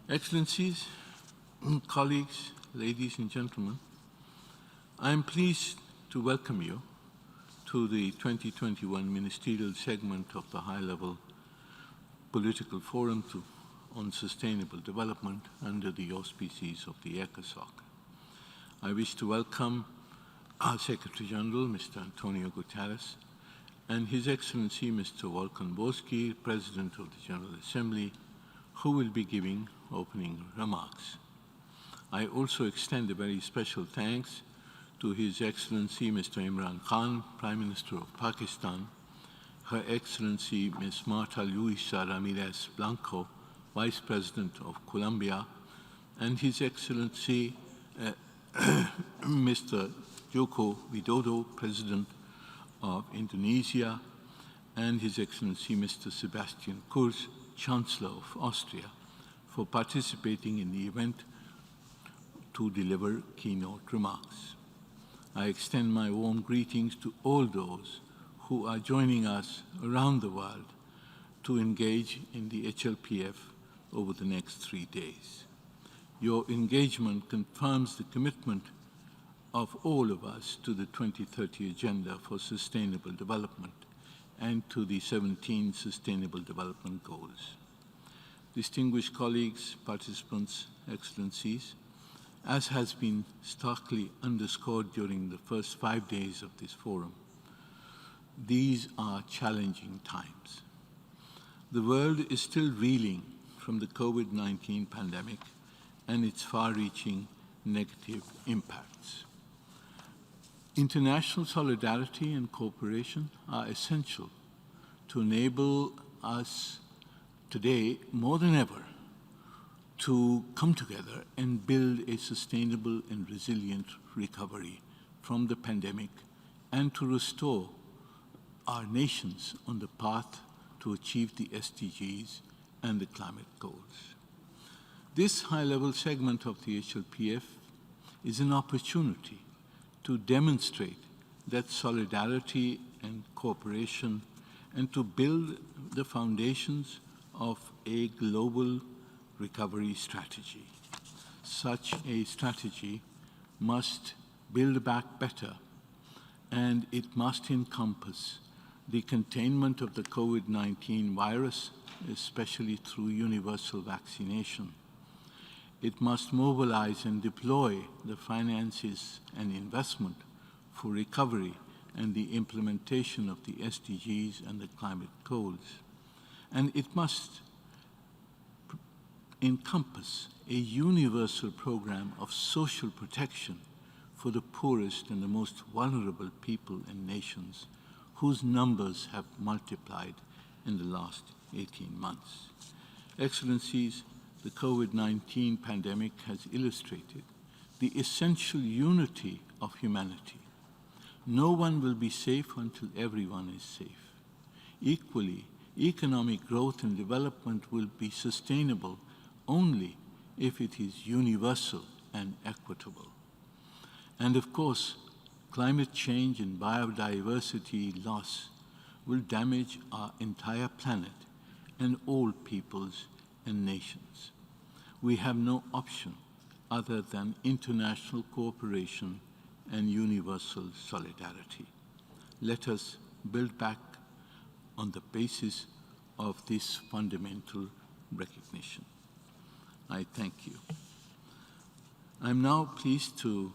Excellencies, colleagues, ladies and gentlemen, I am pleased to welcome you to the 2021 ministerial segment of the high-level political forum on sustainable development under the auspices of the ECOSOC. I wish to welcome our Secretary General, Mr. Antonio Guterres, and His Excellency, Mr. Volkan Bozkir, President of the General Assembly, who will be giving opening remarks. I also extend a very special thanks to His Excellency, Mr. Imran Khan, Prime Minister of Pakistan, Her Excellency, Ms. Marta Luisa Ramirez Blanco, Vice President of Colombia, and His Excellency, Mr. Joko Widodo, President of Indonesia, and His Excellency, Mr. Sebastian Kurz, Chancellor of Austria, for participating in the event to deliver keynote remarks. I extend my warm greetings to all those who are joining us around the world to engage in the HLPF over the next 3 days. Your engagement confirms the commitment of all of us to the 2030 Agenda for Sustainable Development and to the 17 Sustainable Development Goals. Distinguished colleagues, participants, excellencies, as has been starkly underscored during the first 5 days of this forum, these are challenging times. The world is still reeling from the COVID-19 pandemic and its far-reaching negative impacts. International solidarity and cooperation are essential to enable us today, more than ever, to come together and build a sustainable and resilient recovery from the pandemic and to restore our nations on the path to achieve the SDGs and the climate goals. This high-level segment of the HLPF is an opportunity to demonstrate that solidarity and cooperation and to build the foundations of a global recovery strategy. Such a strategy must build back better, and it must encompass the containment of the COVID-19 virus, especially through universal vaccination. It must mobilize and deploy the finances and investment for recovery and the implementation of the SDGs and the climate goals. And it must encompass a universal program of social protection for the poorest and the most vulnerable people and nations whose numbers have multiplied in the last 18 months. Excellencies, the COVID-19 pandemic has illustrated the essential unity of humanity. No one will be safe until everyone is safe. Equally, economic growth and development will be sustainable only if it is universal and equitable. And of course, climate change and biodiversity loss will damage our entire planet and all peoples and nations. We have no option other than international cooperation and universal solidarity. Let us build back on the basis of this fundamental recognition. I thank you. I'm now pleased to